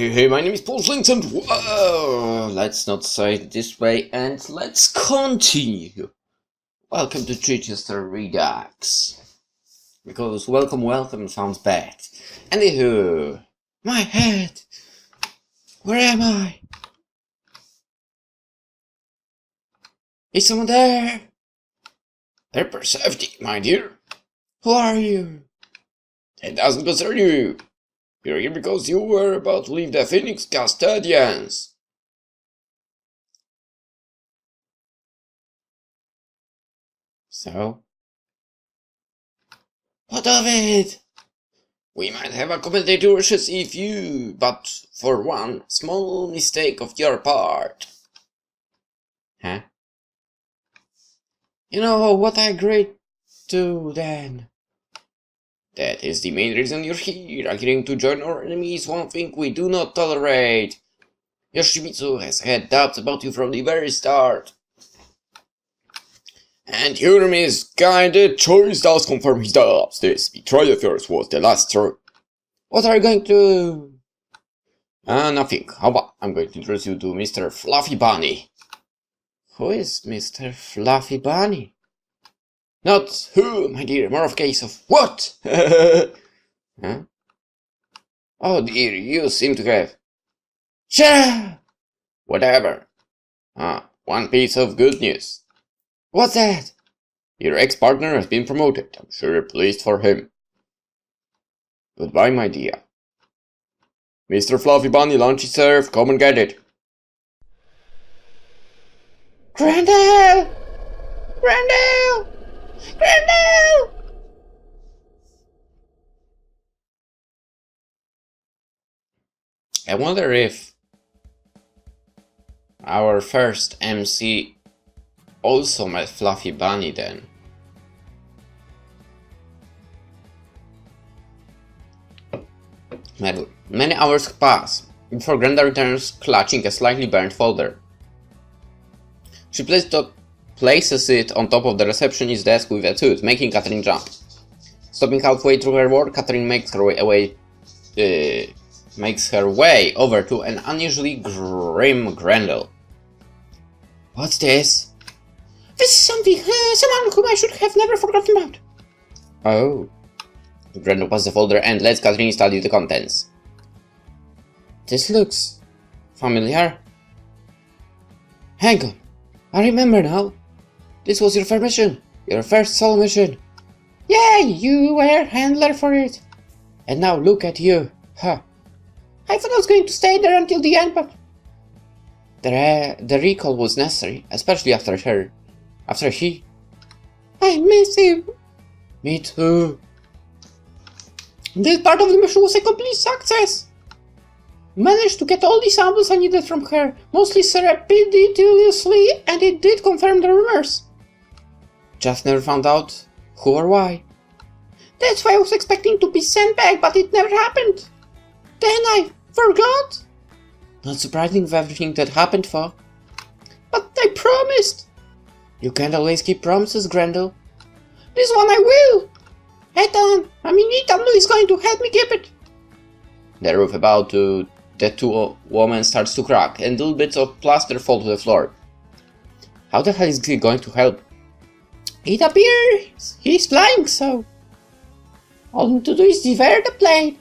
Hey, my name is PolishLynx and whoa, let's not say it this way and let's continue. Welcome to Chichester Redux. Because welcome sounds bad. Anywho, my head! Where am I? Is someone there? Prepare safety, my dear. Who are you? It doesn't concern you. You're here because you were about to leave the Phoenix Custodians. So? What of it? We might have accommodated your wishes if you, but for one small mistake of your part. Huh? You know what I agreed to then? That is the main reason you're here. Agreeing to join our enemy is one thing we do not tolerate. Yoshimitsu has had doubts about you from the very start. And your misguided choice does confirm his doubts. This betrayal of yours was the last straw. What are you going to... nothing. How about I'm going to introduce you to Mr. Fluffy Bunny. Who is Mr. Fluffy Bunny? Not who, my dear, more of a case of what? Huh? Oh dear, you seem to have... Shut up! Whatever. One piece of good news. What's that? Your ex-partner has been promoted. I'm sure you're pleased for him. Goodbye, my dear. Mr. Fluffy Bunny, lunch is served. Come and get it. Grendel! Grendel! Grendel! I wonder if our first MC also met Fluffy Bunny then. Many hours pass before Grendel returns clutching a slightly burned folder. She places it on top of the receptionist's desk with a toot, making Catherine jump. Stopping halfway through her work, Catherine makes her way over to an unusually grim Grendel. What's this? This is something, someone whom I should have never forgotten about. Oh. Grendel passes the folder and lets Catherine study the contents. This looks familiar. Hang on. I remember now. This was your first mission. Your first solo mission. Yay, you were handler for it. And now look at you. Huh. I thought I was going to stay there until the end, but... The recall was necessary, especially after he... I miss him. Me too. This part of the mission was a complete success. Managed to get all the samples I needed from her, mostly surreptitiously, and it did confirm the rumors. Just never found out who or why. That's why I was expecting to be sent back, but it never happened. Then I forgot. Not surprising with everything that happened, for. But I promised. You can't always keep promises, Grendel. This one I will. Ethan is going to help me keep it. The roof about the two women starts to crack, and little bits of plaster fall to the floor. How the hell is he going to help? It appears he's flying, so all you need to do is devour the plane.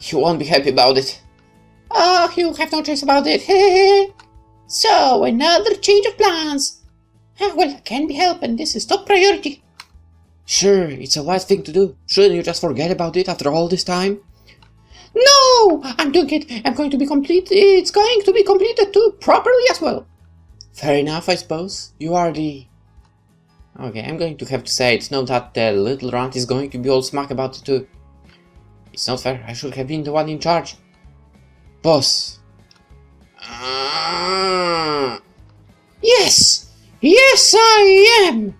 You won't be happy about it. Oh, you have no choice about it. So, another change of plans. Well, I can't be helped, and this is top priority. Sure, it's a wise thing to do. Shouldn't you just forget about it after all this time? No! I'm doing it. It's going to be completed too, properly as well. Fair enough, I suppose. You are the... Okay, I'm going to have to say it's not that the little runt is going to be all smack about it too. It's not fair. I should have been the one in charge. Boss. Yes! Yes, I am!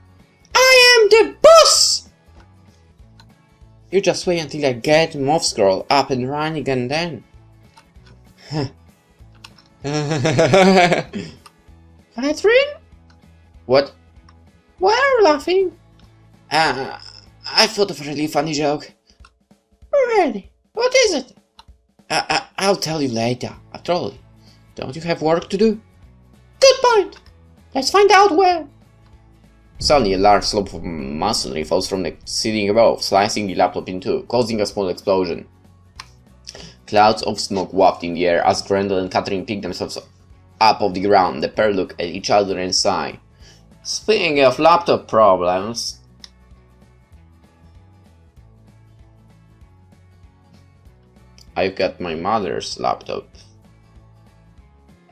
I am the boss! You just wait until I get Moth Scroll up and running and then... Catherine? What? Why are you laughing? I thought of a really funny joke. Really? What is it? I'll tell you later. After all, don't you have work to do? Good point. Let's find out where. Suddenly, a large slope of masonry falls from the ceiling above, slicing the laptop in two, causing a small explosion. Clouds of smoke waft in the air as Grendel and Catherine pick themselves up off the ground. The pair look at each other and sigh. Speaking of laptop problems, I've got my mother's laptop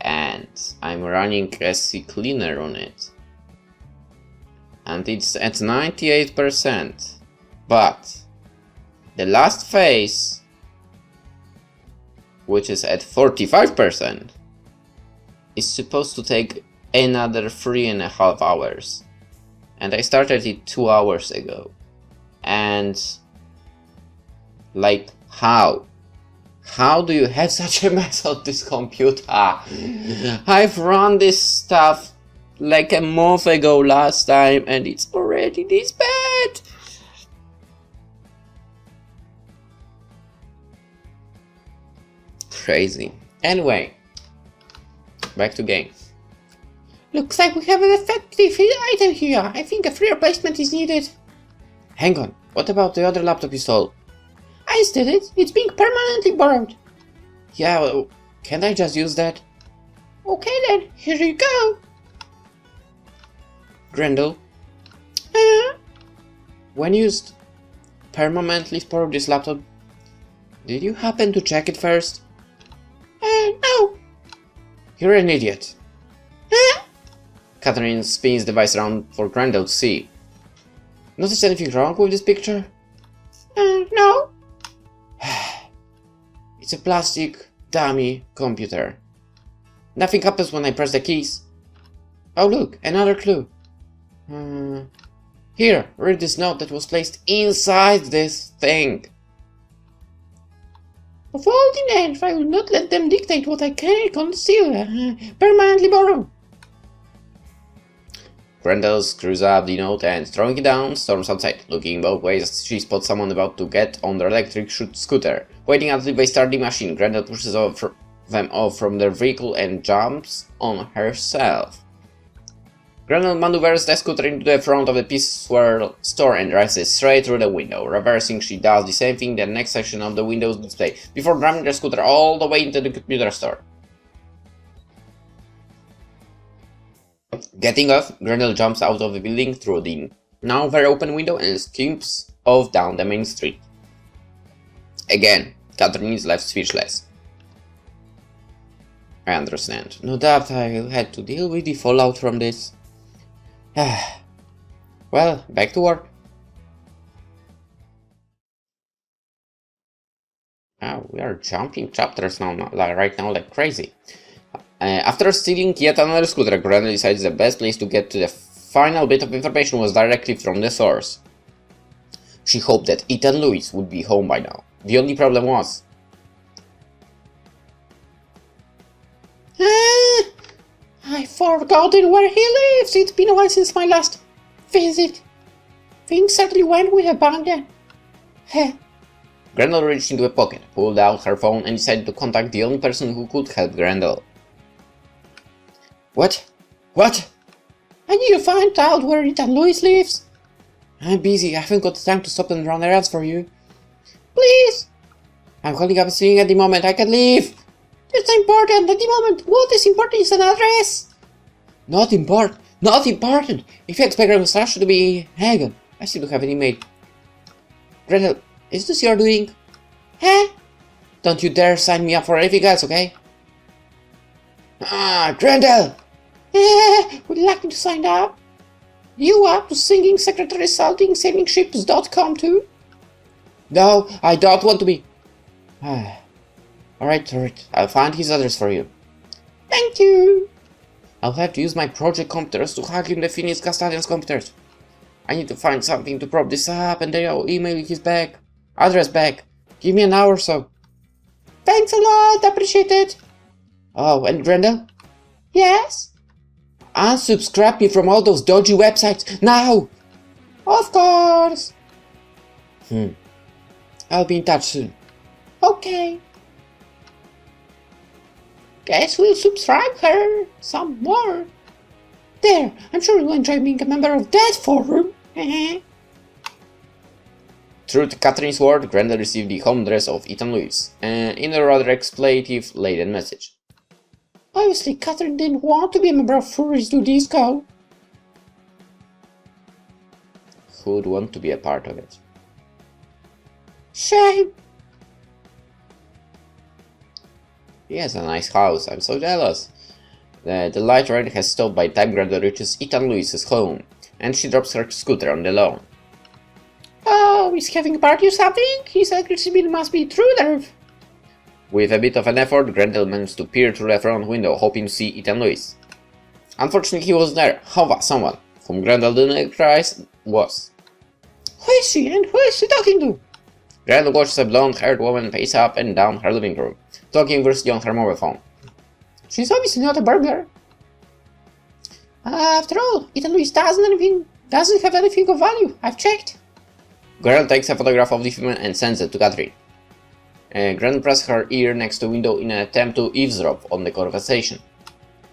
and I'm running SC Cleaner on it. And it's at 98%, but the last phase, which is at 45%, is supposed to take another 3.5 hours. And I started it 2 hours ago. And like, how? How do you have such a mess on this computer? I've run this stuff like a month ago last time and it's already this bad. Crazy. Anyway, back to game. Looks like we have an effective item here. I think a free replacement is needed. Hang on, what about the other laptop you stole? I stole it. It's being permanently borrowed. Yeah, well, can't I just use that? Okay then, here you go. Grendel, when you permanently borrowed this laptop, did you happen to check it first? No. You're an idiot. Catherine spins the device around for Grendel to see. Notice anything wrong with this picture? No. It's a plastic dummy computer. Nothing happens when I press the keys. Oh look, another clue. Here, read this note that was placed inside this thing. Of all the names, I will not let them dictate what I can conceal. Permanently borrow. Grendel screws up the note and, throwing it down, storms outside. Looking both ways, she spots someone about to get on their electric scooter. Waiting until they start the machine, Grendel pushes them off from their vehicle and jumps on herself. Grendel maneuvers the scooter into the front of the Peaceware store and drives it straight through the window. Reversing, she does the same thing in the next section of the Windows display, before driving the scooter all the way into the computer store. Getting off, Grendel jumps out of the building through the now very open window and skips off down the main street. Again, Catherine is left speechless. I understand. No doubt I had to deal with the fallout from this. Well, back to work. We are jumping chapters now, right now like crazy. After stealing yet another scooter, Grendel decides the best place to get to the final bit of information was directly from the source. She hoped that Ethan Lewis would be home by now. The only problem was... I've forgotten where he lives. It's been a while since my last visit. Things certainly went with a bang then. Grendel reached into a pocket, pulled out her phone and decided to contact the only person who could help Grendel. What? I need to find out where Ethan Lewis lives. I'm busy. I haven't got time to stop and run errands for you. Please. I'm calling up seeing at the moment. I can leave. It's important at the moment. What is important is an address. Not important. If you expect a massage to be... Hang on. I still don't have an email. Grendel, is this you're doing? Don't you dare sign me up for anything else, okay? Grendel! Would you like me to sign up? You up to singing secretary salting sailing-ships.com too? No, I don't want to be. Alright. I'll find his address for you. Thank you. I'll have to use my project computers to hack in the Phoenix Custodian's computers. I need to find something to prop this up and then I'll email his address back. Give me an hour or so. Thanks a lot, appreciate it. Oh, and Grendel? Yes? Unsubscribe me from all those dodgy websites, now! Of course! I'll be in touch soon. Okay. Guess we'll subscribe her some more. There, I'm sure you'll enjoy being a member of that forum. Through Catherine's word, Grendel received the home address of Ethan Lewis, in a rather expletive-laden message. Obviously, Catherine didn't want to be a member of Furries to Disco. Who'd want to be a part of it? Shame. He has a nice house, I'm so jealous. The light rain has stopped by the time Grendel reaches Ethan Lewis's home, and she drops her scooter on the lawn. Oh, he's having a party or something? His aggressive must be through the roof. With a bit of an effort, Grendel managed to peer through the front window, hoping to see Ethan Lewis. Unfortunately, he wasn't there. However, someone, whom Grendel didn't recognize, was. Who is she, and who is she talking to? Grendel watches a blonde-haired woman pace up and down her living room, talking versus on her mobile phone. She's obviously not a burglar. After all, Ethan Lewis doesn't have anything of value. I've checked. Grendel takes a photograph of the female and sends it to Catherine. Grendel presses her ear next to the window in an attempt to eavesdrop on the conversation.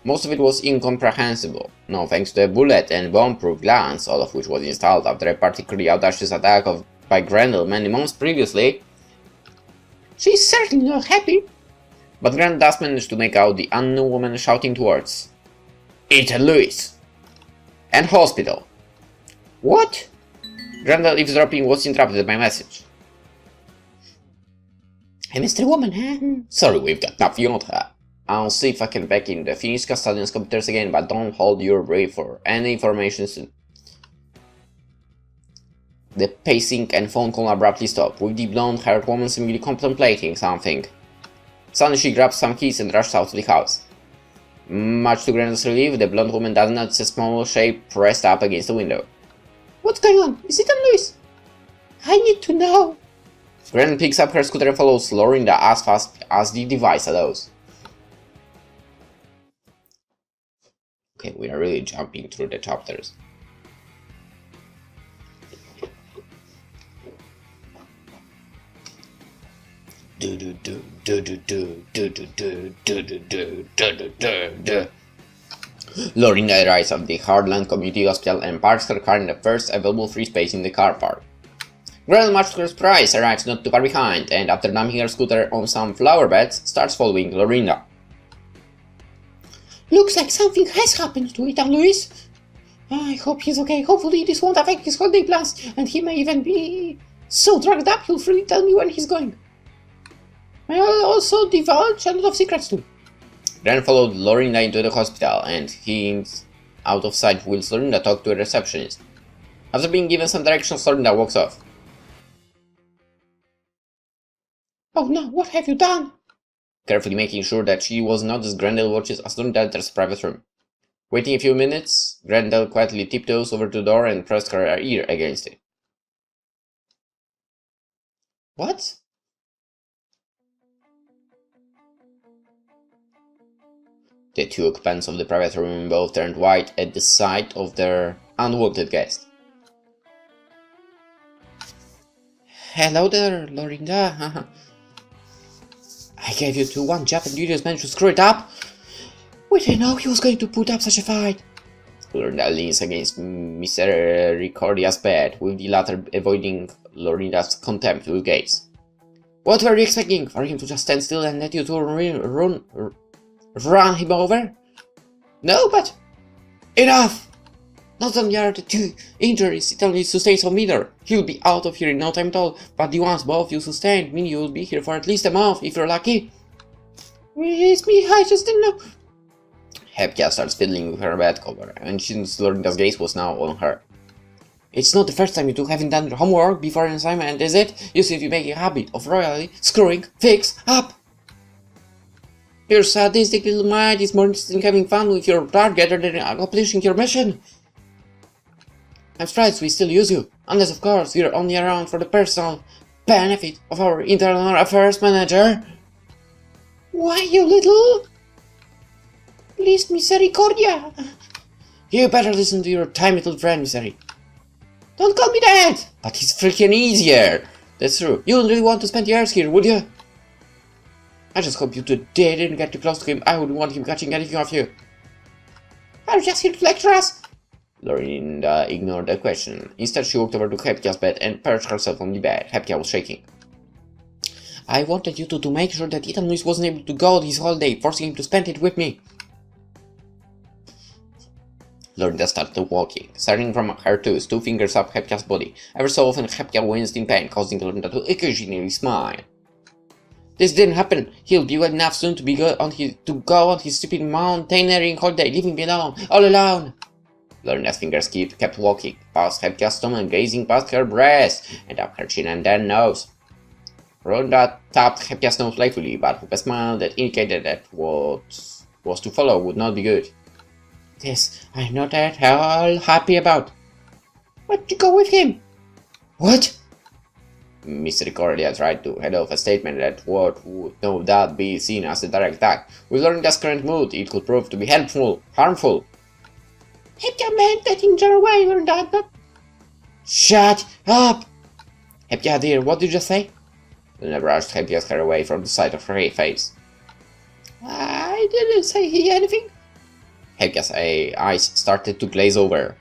Most of it was incomprehensible, no thanks to a bullet and bomb-proof glass, all of which was installed after a particularly audacious attack by Grendel many months previously. She's certainly not happy. But Grendel does manage to make out the unknown woman shouting towards Ethan Lewis and hospital. What? Grendel eavesdropping was interrupted by a message. Hey, Mr. Woman, sorry, we've got nothing on her. I'll see if I can back in the Finnish custodian's computers again, but don't hold your breath for any information soon. The pacing and phone call abruptly stop, with the blonde-haired woman seemingly contemplating something. Suddenly she grabs some keys and rushes out of the house. Much to Grendel's relief, the blonde woman does notice a small shape pressed up against the window. What's going on? Is it Lewis? I need to know. Grendel picks up her scooter and follows Lorinda as fast as the device allows. Okay, we are really jumping through the chapters. Lorinda arrives at the Heartland Community Hospital and parks her car in the first available free space in the car park. Grendel, much to her surprise, arrives not too far behind, and after dumping her scooter on some flower beds, starts following Lorinda. Looks like something has happened to Ethan Lewis. I hope he's okay. Hopefully this won't affect his holiday plans, and he may even be so drugged up he'll freely tell me when he's going. I'll also divulge a lot of secrets too. Grendel followed Lorinda into the hospital, and he's out of sight whilst Lorinda talked to a receptionist. After being given some directions, Lorinda walks off. Oh no, what have you done? Carefully making sure that she was not as Grendel watches as Lorinda enters the private room. Waiting a few minutes, Grendel quietly tiptoes over to the door and pressed her ear against it. What? The two occupants of the private room both turned white at the sight of their unwanted guest. Hello there, Lorinda. I gave you one job and you just managed to screw it up? We didn't know he was going to put up such a fight. Lorinda leans against Misericordia's bed, with the latter avoiding Lorinda's contemptuous gaze. What were you expecting? For him to just stand still and let you two run him over? No, but... Enough! Not only are the two injuries Ethan only sustains from either, he'll be out of here in no time at all, but the ones both you sustained mean you'll be here for at least a month, if you're lucky. It's me, I just didn't know. Hepkia starts fiddling with her bed cover, and since Lorinda's gaze was now on her. It's not the first time you two haven't done your homework before an assignment, is it? You seem to be making a habit of royally screwing things up. Your sadistic little mind is more interested in having fun with your target rather than accomplishing your mission. I'm surprised we still use you, unless of course you're only around for the personal benefit of our internal affairs manager. Why, you little... Please, Misericordia. You better listen to your tiny little friend, Miseri. Don't call me that! But he's freaking easier! That's true. You wouldn't really want to spend years here, would you? I just hope you two didn't get too close to him. I wouldn't want him catching anything of you. Are you just here to lecture us? Lorinda ignored the question. Instead, she walked over to Hepkia's bed and perched herself on the bed. Hepkia was shaking. I wanted you two to make sure that Ethan Lewis wasn't able to go on his holiday, forcing him to spend it with me. Lorinda started walking, starting from her toes, 2 fingers up Hepkia's body. Ever so often, Hepkia winced in pain, causing Lorinda to occasionally smile. This didn't happen. He'll be well enough soon to go on his stupid mountaineering holiday, leaving me alone, all alone. Lorinda's fingers kept walking, past Hepkia's stomach, gazing past her breast, and up her chin and then nose. Lorinda tapped Hepkia's nose playfully, but with a smile that indicated that what was to follow would not be good. This I'm not at all happy about. Why'd you go with him? What? Misericordia tried to head off a statement that what would no doubt be seen as a direct attack. With Lorinda's current mood, it could prove to be harmful. Hepkia meant that in general way, Lorinda, but... Shut up! Hepkia dear, what did you say? Lorinda brushed Hepkia's hair away from the side of her face. I didn't say anything. Hepkia's eyes started to glaze over.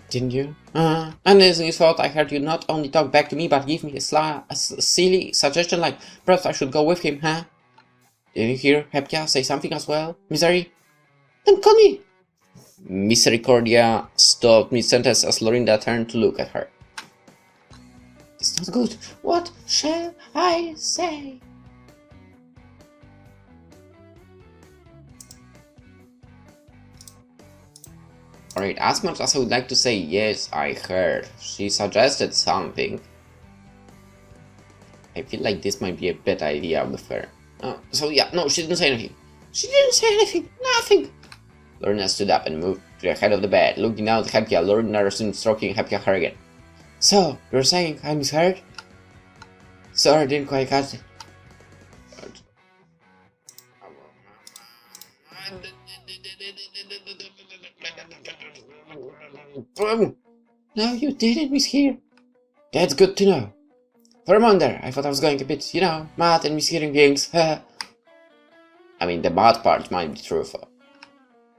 Didn't you? And it's his fault I heard you not only talk back to me, but give me a silly suggestion like perhaps I should go with him, huh? Did you hear Hepkia say something as well, Misery? Then call me! Misericordia stopped mid-sentence as Lorinda turned to look at her. It's not good. What shall I say? Alright, as much as I would like to say yes, I heard. She suggested something. I feel like this might be a bad idea with her. So yeah, no, she didn't say anything. She didn't say anything. Nothing. Lorinda stood up and moved to the head of the bed. Looking down at Hepkia, Lorinda resumed stroking Hepkia's hair again. So, you're saying I misheard? Sorry, I didn't quite catch it. No, you didn't mishear. That's good to know. For a moment there, I thought I was going a bit, mad and mishearing things. I mean, the mad part might be truthful.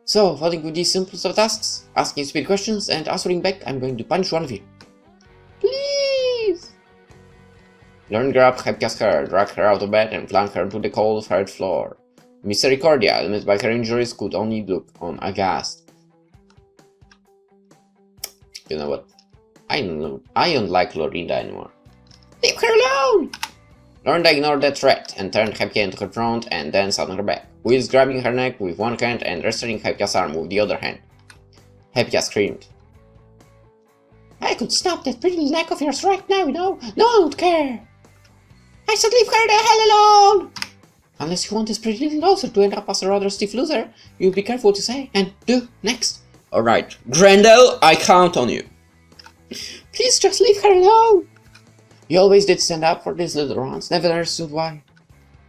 So, following with these simplest of tasks, asking stupid questions and answering back, I'm going to punish one of you. Please! Lorin grabbed Hepkia's hair, dragged her out of bed, and flung her to the cold, hard floor. Misericordia, limited by her injuries, could only look on aghast. You know what? I don't like Lorinda anymore. Leave her alone! Lorinda ignored that threat and turned Hepkia into her front and then sat on her back, Wiz grabbing her neck with one hand and restraining Hepkia's arm with the other hand. Hepkia screamed. I could snap that pretty neck of yours right now, No one would care. I said leave her the hell alone! Unless you want this pretty little loser to end up as a rather stiff loser, you'll be careful what you say and do next. Alright, Grendel, I count on you. Please just leave her alone. You always did stand up for these little ones, never understood why.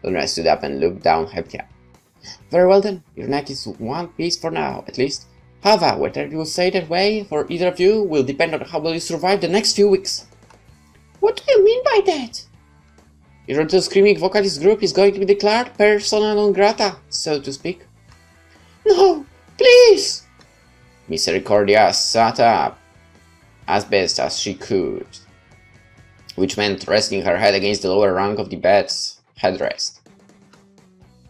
Lorinda stood up and looked down Hepkia. Very well then, your neck is one piece for now, at least. However, whether you will stay that way for either of you will depend on how well you survive the next few weeks. What do you mean by that? Your little screaming vocalist group is going to be declared persona non grata, so to speak. No, please! Misericordia sat up as best as she could, which meant resting her head against the lower rung of the bed's headrest.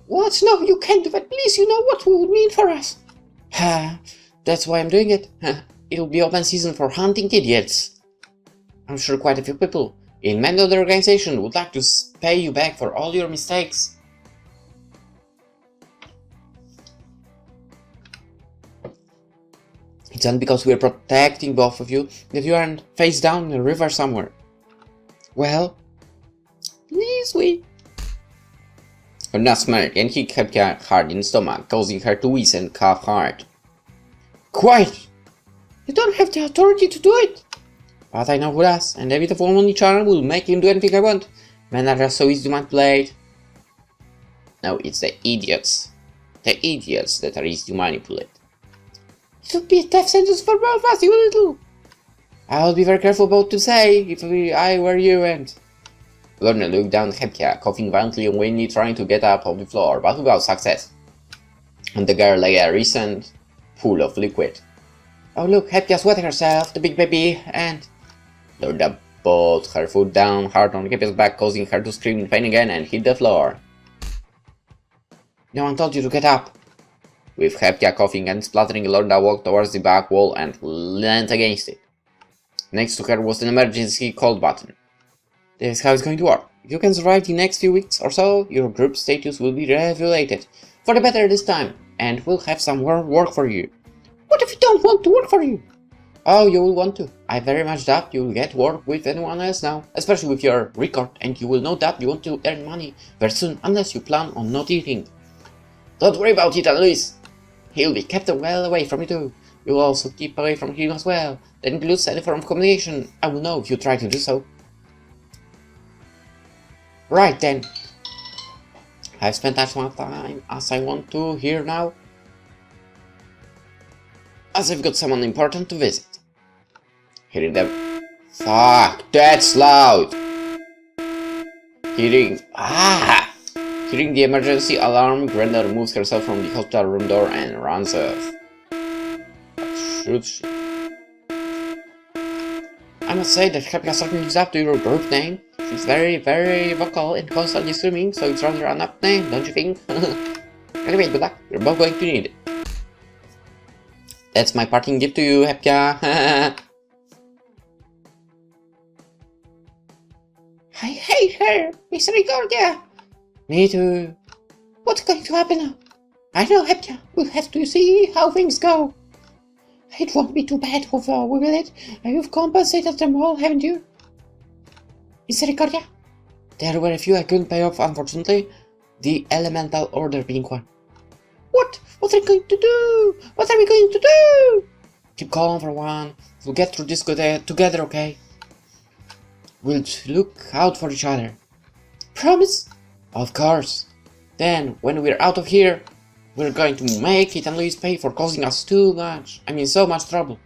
What? No, you can't do that, please, you know what it would mean for us. That's why I'm doing it. It'll be open season for hunting idiots. I'm sure quite a few people in many other organizations would like to pay you back for all your mistakes. It's not because we're protecting both of you that you aren't face down in a river somewhere. Well, please we. Lorinda smirked and hit Hepkia hard in the stomach, causing her to wheeze and cough hard. Quiet! You don't have the authority to do it! But I know who does, and a bit of womanly charm will make him do anything I want. Men are just so easy to manipulate. No, it's the idiots. The idiots that are easy to manipulate. It would be a death sentence for both of us, you little. I would be very careful about what to say if I were you and... Lorna looked down at Hepka, coughing violently and vainly trying to get up off the floor, but without success. And the girl lay a recent pool of liquid. Oh look, Hepka's wetting herself, the big baby, and... Lorna put her foot down hard on Hepka's back, causing her to scream in pain again and hit the floor. No one told you to get up. With Hepka coughing and spluttering, Lorna walked towards the back wall and leaned against it. Next to her was an emergency call button. This is how it's going to work. If you can survive the next few weeks or so, your group status will be regulated. For the better this time, and we'll have some more work for you. What if we don't want to work for you? Oh, you will want to. I very much doubt you will get work with anyone else now, especially with your record, and you will no doubt you want to earn money very soon, unless you plan on not eating. Don't worry about it, Louis. He'll be kept well away from you too. You will also keep away from him as well. That includes any form of communication. I will know if you try to do so. Right then. I've spent as much time as I want to here now, as I've got someone important to visit. Hearing them. Fuck, that's loud! Hearing the emergency alarm, Grendel removes herself from the hospital room door and runs off. But should she? I must say that Hepka certainly lives up to your group name. She's very, very vocal and constantly screaming, so it's rather an apt name, don't you think? Anyway, good luck. You're both going to need it. That's my parting gift to you, Hepka. I hate her, Misericordia. Me too. What's going to happen now? I know, Hepka. We'll have to see how things go. It won't be too bad, will it? You've compensated them all, haven't you? Misericordia? There were a few I couldn't pay off, unfortunately. The elemental order being one. What? What are we going to do? What are we going to do? Keep calm for one. We'll get through this together, okay? We'll look out for each other. Promise? Of course. Then, when we're out of here, we're going to make it and Louis pay for causing us so much trouble.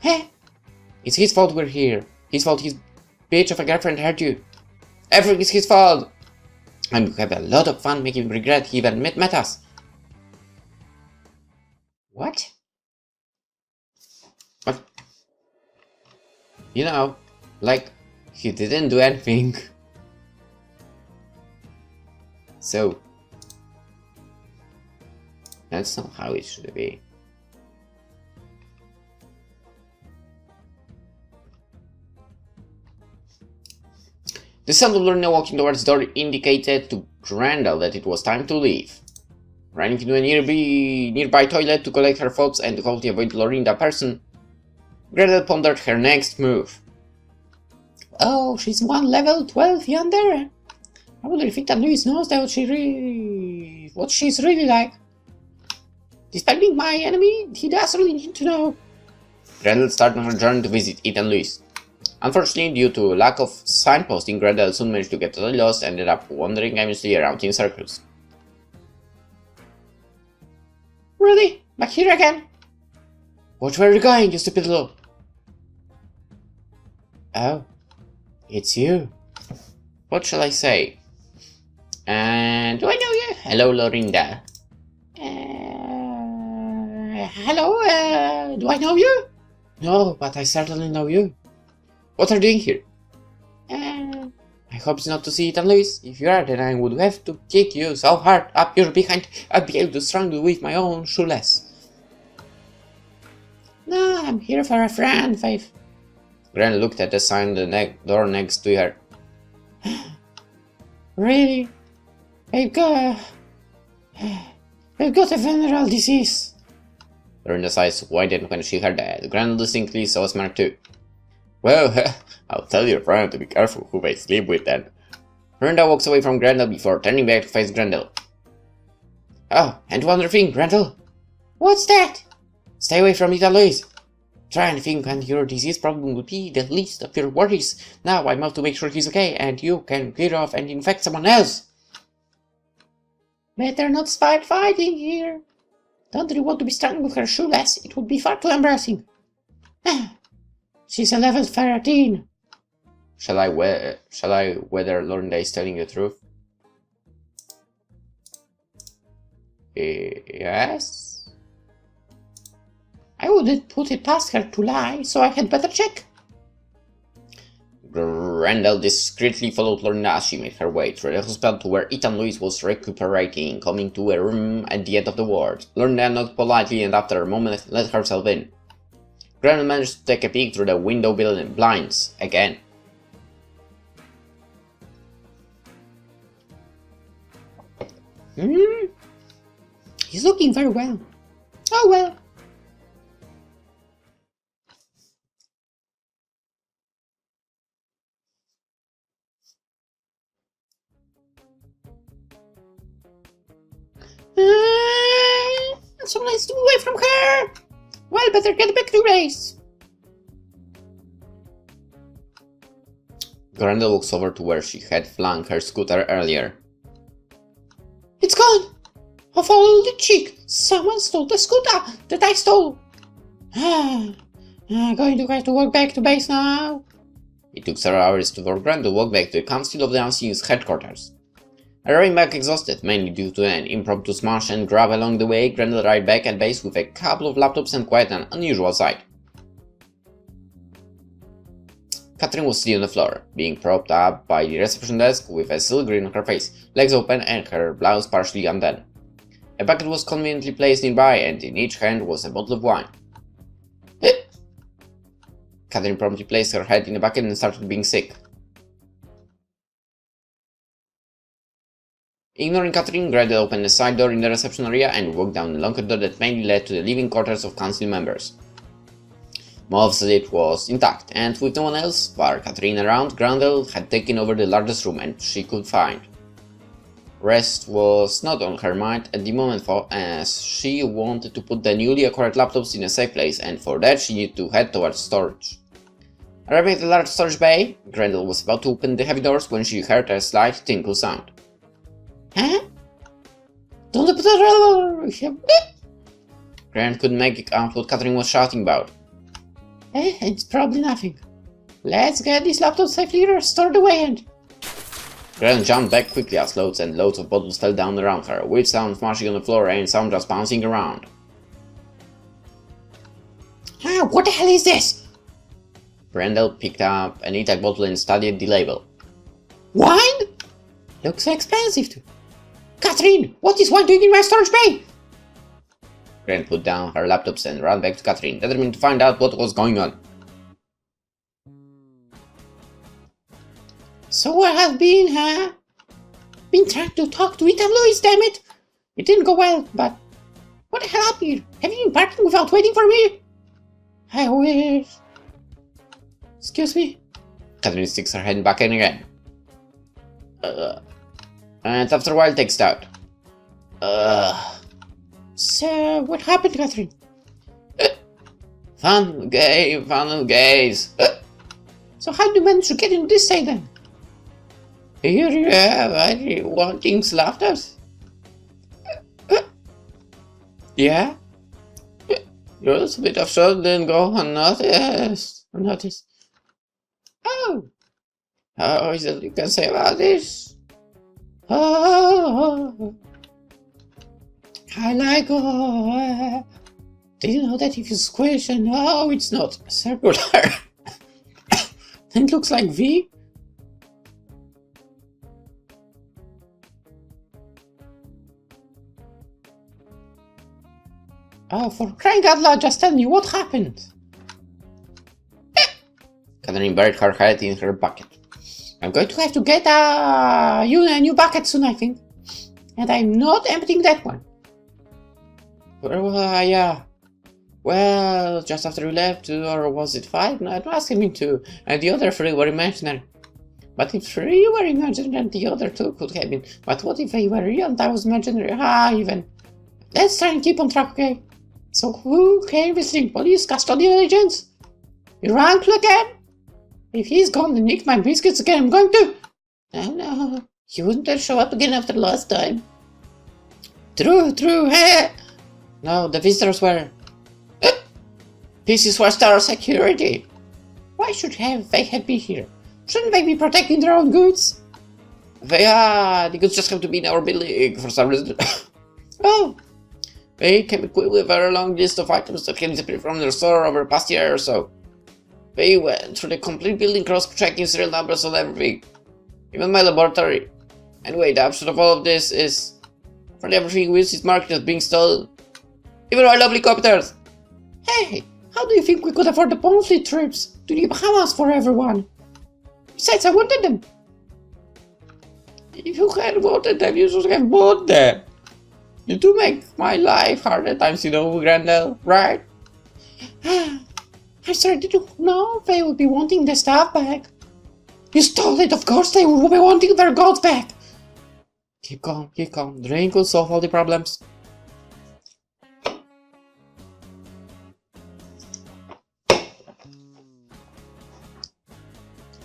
Hey? It's his fault we're here. His fault his bitch of a girlfriend hurt you. Everything is his fault. And we have a lot of fun making him regret he even met us. What? What? You know, like, he didn't do anything. So, that's not how it should be. The sound of Lorna walking towards the door indicated to Grendel that it was time to leave. Running into a nearby toilet to collect her thoughts and to hopefully avoid Lorna person, Grendel pondered her next move. Oh, she's one level 12 yonder. I wonder if Louis knows that what she's really like. Despite being my enemy, he does really need to know. Grendel started on her journey to visit Ethan Lewis. Unfortunately, due to lack of signposting, Grendel soon managed to get totally lost and ended up wandering aimlessly around in circles. Really? Back here again? Watch where you're going, you stupid little... Oh, it's you. What shall I say? And do I know you? Hello, Lorinda. Hello, do I know you? No, but I certainly know you. What are you doing here? I hope it's not to see Ethan Lewis. If you are, then I would have to kick you so hard up your behind I'd be able to strangle you with my own shoelace. No, I'm here for a friend, Faith. Gren looked at the sign on the door next to her. Really? I've got a venereal disease. Lorinda's eyes widened when she heard that. Gren distinctly saw a smirk too. Well, I'll tell your friend to be careful who they sleep with then. Lorinda walks away from Grendel before turning back to face Grendel. Oh, and one other thing, Grendel. What's that? Stay away from Ethan Lewis. Try and think and your disease problem will be the least of your worries. Now I'm out to make sure he's okay and you can get off and infect someone else. Better not start fighting here. Don't you want to be strangled with her shoelace? It would be far too embarrassing. She's a level 13. Shall I whether Lorna is telling the truth? Yes? I wouldn't put it past her to lie, so I had better check. Grendel discreetly followed Lorna as she made her way through the hospital to where Ethan Lewis was recuperating, coming to a room at the end of the ward. Lorna nodded politely and after a moment let herself in. Grendel managed to take a peek through the window blinds again. He's looking very well. Oh well. So nice to be away from her. Well, better get back to race. Grendel walks over to where she had flung her scooter earlier. It's gone! I followed the chick. Someone stole the scooter that I stole. I'm going to have to walk back to base now. It took several hours for Grendel to walk back to the Council of the Unseen's headquarters. Arriving back exhausted, mainly due to an impromptu smash and grab along the way, Grendel arrived back at base with a couple of laptops and quite an unusual sight. Catherine was sitting on the floor, being propped up by the reception desk with a silk grin on her face, legs open and her blouse partially undone. A bucket was conveniently placed nearby and in each hand was a bottle of wine. Catherine promptly placed her head in the bucket and started being sick. Ignoring Catherine, Grendel opened a side door in the reception area and walked down a long corridor that mainly led to the living quarters of council members. Most of it was intact, and with no one else but Catherine around, Grendel had taken over the largest room and she could find. Rest was not on her mind at the moment as she wanted to put the newly acquired laptops in a safe place, and for that she needed to head towards storage. Arriving at the large storage bay, Grendel was about to open the heavy doors when she heard a slight tinkle sound. Huh? Don't put it. Grant couldn't make out what Catherine was shouting about. It's probably nothing. Let's get these laptops safely stored away and... Grant jumped back quickly as loads and loads of bottles fell down around her, with some smashing on the floor and some just bouncing around. What the hell is this? Grendel picked up an E-Tech bottle and studied the label. Wine? Looks expensive too. Catherine, what is wine doing in my storage bay? Grant put down her laptops and ran back to Catherine, determined to find out what was going on. So I have been, been trying to talk to Ethan Lewis, damn it! It didn't go well, but what the hell up here? Have you been parking without waiting for me? I wish. Excuse me? Catherine sticks her head back in again. And after a while takes it out. So, what happened, Catherine? Fun and gays. So how did you manage to get into this side then? Here you have any wanting laptops? Yeah? Just a bit of shot didn't go unnoticed. Oh! How is it you can say about this? Oh! I like did you know that if you squish and no, it's not circular, then it looks like V? Oh, for crying out loud, just tell me what happened. Catherine buried her head in her bucket. I'm going to have to get a new bucket soon, I think. And I'm not emptying that one. Yeah. Well, just after we left, or was it 5? No, it must have been 2. And the other 3 were imaginary. But if 3 were imaginary and the other 2 could have been. But what if they were real and I was imaginary? Even. Let's try and keep on track, okay? So who came visiting? Police, custodial agents? Your uncle again? If he's gone and nicked my biscuits again, I'm going to... No, he wouldn't dare show up again after last time. True, hey! No, the visitors were... This is for Star Security. Why should they have been here? Shouldn't they be protecting their own goods? The goods just have to be in our building for some reason. Oh! They came equipped with a very long list of items that came disappeared from their store over the past year or so. They went through the complete building, cross-checking serial numbers on everything. Even my laboratory. Anyway, the upshot of all of this is... for everything we is marked as being stolen. Even our lovely computers! Hey! How do you think we could afford the monthly trips to the Bahamas for everyone? Besides, I wanted them. If you had wanted them, you should have bought them. You do make my life hard at times, you know, Grendel, right? I'm sorry, did you know they would be wanting the stuff back? You stole it, of course they will be wanting their gods back! Keep calm, keep calm. Drink will solve all the problems.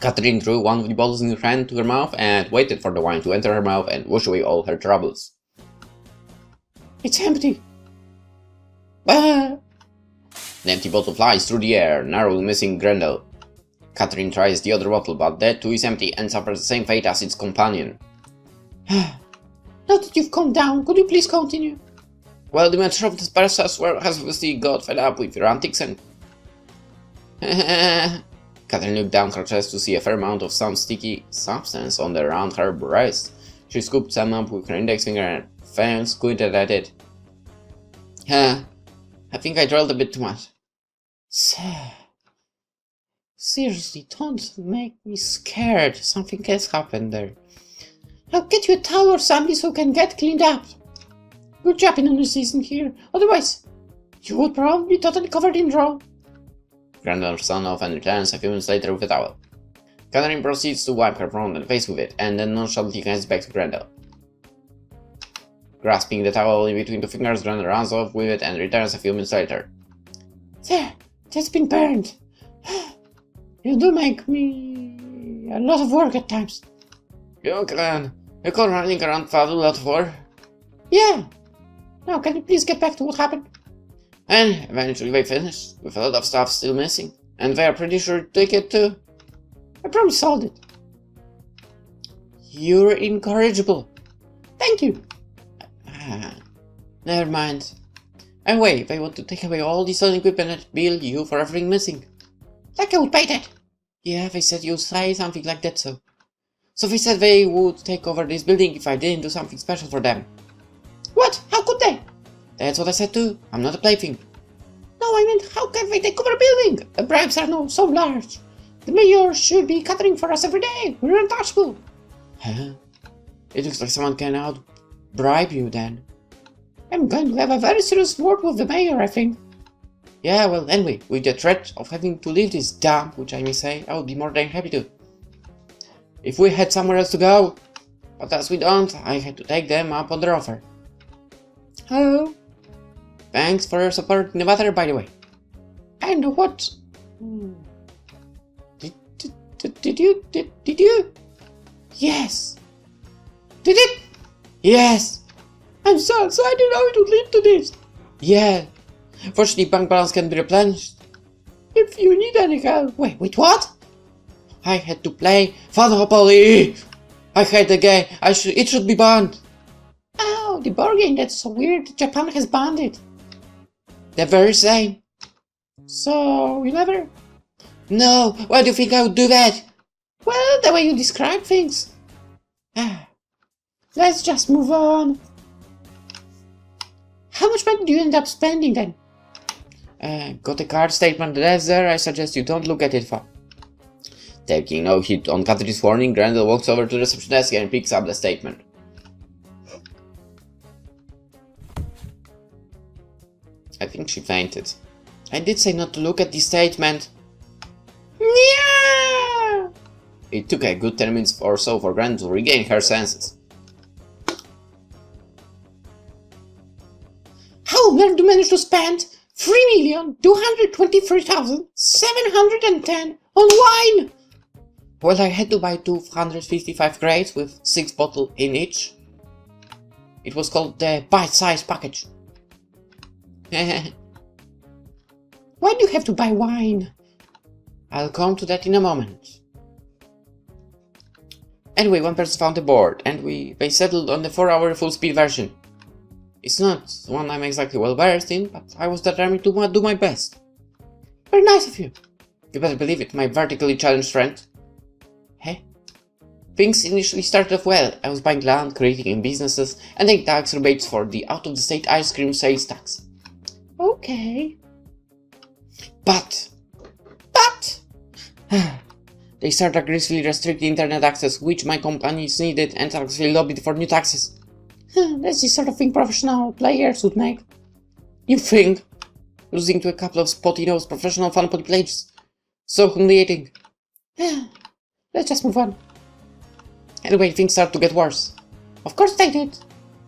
Catherine threw one of the bottles in her hand to her mouth and waited for the wine to enter her mouth and wash away all her troubles. It's empty! Ah! The empty bottle flies through the air, narrowly missing Grendel. Catherine tries the other bottle, but that too is empty and suffers the same fate as its companion. Now that you've calmed down, could you please continue? Well, the matter of this has obviously got fed up with your antics and... Catherine looked down her chest to see a fair amount of some sticky substance on the around her breast. She scooped some up with her index finger and Fan squinted at it. I think I drilled a bit too much. Seriously, don't make me scared. Something has happened there. I'll get you a towel or something so you can get cleaned up. Good job in a new season here. Otherwise, you would probably be totally covered in draw. Grendel ran off and returns a few minutes later with a towel. Catherine proceeds to wipe her front and face with it, and then nonchalantly hands it back to Grendel. Grasping the towel in between the fingers, Grendel runs off with it and returns a few minutes later. There, that's been burned. You do make me a lot of work at times. You call running around without a lot of work? Yeah. Now can you please get back to what happened? And eventually they finish, with a lot of stuff still missing, and they are pretty sure to take it too. I probably solved it. You're incorrigible. Thank you. Never mind. Anyway, they want to take away all the stolen equipment and bill you for everything missing. Like I would pay that. Yeah, they said you'd say something like that, so they said they would take over this building if I didn't do something special for them. What? How could they? That's what I said too. I'm not a plaything. No, I meant how can they take over a building? The bribes are no so large. The mayor should be catering for us every day. We're untouchable. Huh? It looks like someone can out-bribe you then. I'm going to have a very serious word with the mayor, I think. Yeah, well, anyway, with the threat of having to leave this dump, which I may say, I would be more than happy to. If we had somewhere else to go, but as we don't, I had to take them up on their offer. Oh. Thanks for your support in the matter, by the way. And what? Did you? Yes. Did it? Yes. I'm sorry, so I didn't know it would lead to this. Yeah. Fortunately, bank balance can be replenished. If you need any help. Wait, what? I had to play Monopoly. I hate the game. It should be banned. Oh, the board game, that's so weird. Japan has banned it. The very same. So, you never? No, why do you think I would do that? Well, the way you describe things. Let's just move on. How much money do you end up spending then? Got a card statement that's there. I suggest you don't look at it for. Taking no heed on Catherine's warning, Grendel walks over to the reception desk and picks up the statement. I think she fainted. I did say not to look at the statement. Yeah! It took a good 10 minutes or so for Grendel to regain her senses. How on earth do you manage to spend 3,223,710 on wine? Well, I had to buy 255 crates with 6 bottles in each. It was called the bite-sized package. Why do you have to buy wine? I'll come to that in a moment. Anyway, one person found the board, and they settled on the 4-hour full-speed version. It's not one I'm exactly well versed in, but I was determined to do my best. Very nice of you. You better believe it, my vertically challenged friend. Hey? Things initially started off well. I was buying land, creating businesses, and getting tax rebates for the out-of-the-state ice cream sales tax. Okay. But... they started aggressively restricting internet access, which my companies needed, and actually lobbied for new taxes. That's the sort of thing professional players would make. You think? Losing to a couple of spotty-nosed professional fan-potty players. So humiliating. Let's just move on. Anyway, things started to get worse. Of course they did.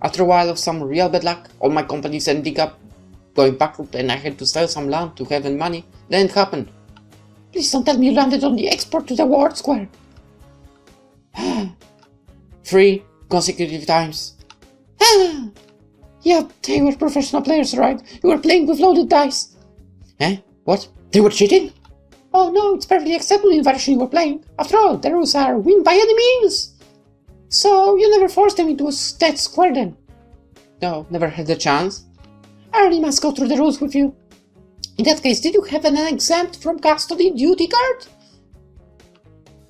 After a while of some real bad luck, all my companies ended up going bankrupt and I had to sell some land to have money. Then it happened. Please don't tell me you landed on the export to the World Square. 3 consecutive times. Yep, they were professional players, right? You were playing with loaded dice. What? They were cheating? Oh no, it's perfectly acceptable in the version you were playing. After all, the rules are win by any means. So, you never forced them into that square then? No, never had the chance. I really must go through the rules with you. In that case, did you have an exempt from custody duty card?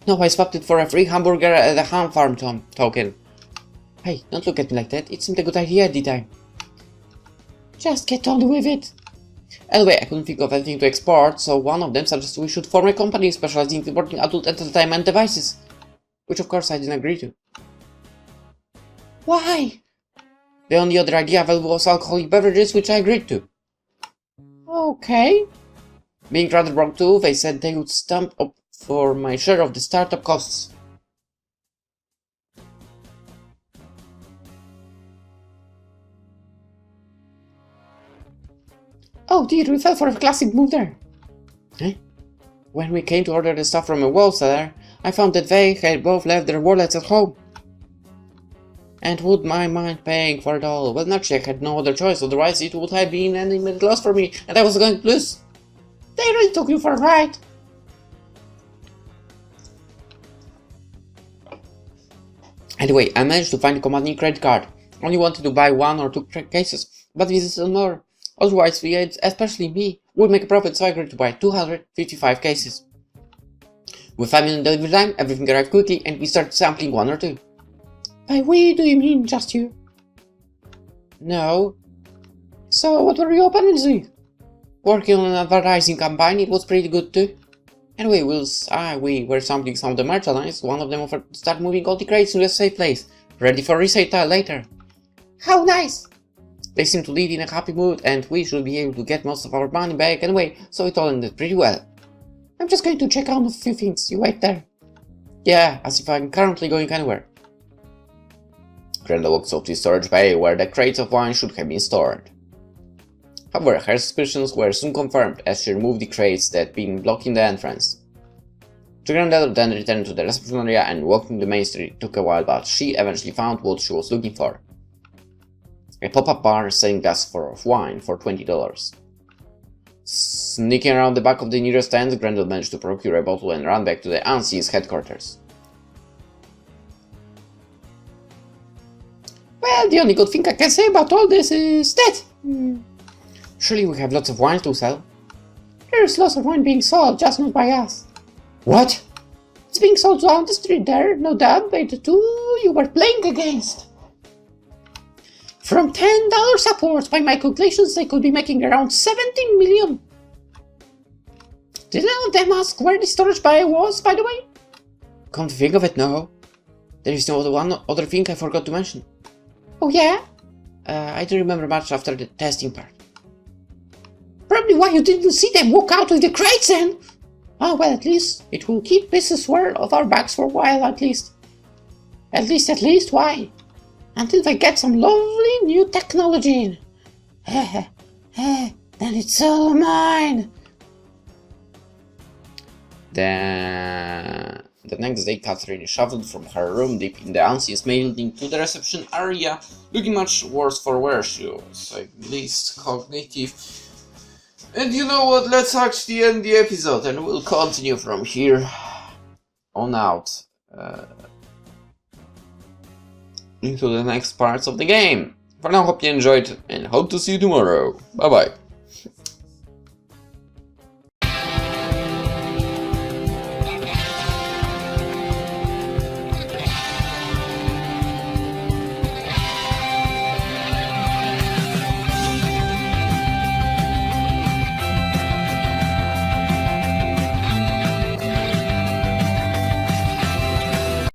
No, I swapped it for a free hamburger at a ham farm token. Hey, don't look at me like that. It seemed a good idea at the time. Just get on with it. Anyway, I couldn't think of anything to export, so one of them suggested we should form a company specializing in importing adult entertainment devices. Which of course I didn't agree to. Why? The only other idea available was alcoholic beverages, which I agreed to. Okay. Being rather broke too, they said they would stump up for my share of the startup costs. Oh dear, we fell for a classic move there. When we came to order the stuff from a wholesaler, I found that they had both left their wallets at home. And would I mind paying for it all? Well, naturally I had no other choice, otherwise it would have been an immense loss for me, and I was going to lose. They really took you for a ride. Anyway, I managed to find a commanding credit card. Only wanted to buy 1 or 2 cases, but this is more. Otherwise, we, especially me, would make a profit, so I agreed to buy 255 cases. With 5 minute delivery time, everything arrived quickly, and we started sampling 1 or 2. By we, do you mean just you? No. So, what were you apparently? Working on an advertising campaign, it was pretty good too. Anyway, we were sampling some of the merchandise. One of them offered to start moving all the crates into a safe place, ready for resale later. How nice! They seemed to live in a happy mood, and we should be able to get most of our money back anyway, so it all ended pretty well. I'm just going to check out a few things. You wait there. Yeah, as if I'm currently going anywhere. Grendel walks up to the storage bay where the crates of wine should have been stored. However, her suspicions were soon confirmed as she removed the crates that had been blocking the entrance. Grendel then returned to the reception area and walking the main street. It took a while, but she eventually found what she was looking for. A pop-up bar selling glass of wine for $20. Sneaking around the back of the nearest stand, Grendel managed to procure a bottle and ran back to the Unseen's headquarters. Well, the only good thing I can say about all this is that... Surely we have lots of wine to sell. There's lots of wine being sold, just not by us. What? It's being sold down the street there, no doubt, by the two you were playing against. From $10 upwards, by my calculations, they could be making around 17 million. Did none of them ask where the storage bay was, by the way? Come to think of it, no. There is no one other thing I forgot to mention. Oh yeah? I don't remember much after the testing part. Probably why you didn't see them walk out with the crates then! Ah, well, at least it will keep business well off our backs for a while, at least. At least, why? Until they get some lovely new technology. Then it's all mine! The next day, Catherine shuffled from her room deep in the Unseen's building to the reception area, looking much worse for wear. She was at least cognitive. And you know what, let's actually end the episode and we'll continue from here on out. into the next parts of the game. For now, hope you enjoyed and hope to see you tomorrow. Bye bye.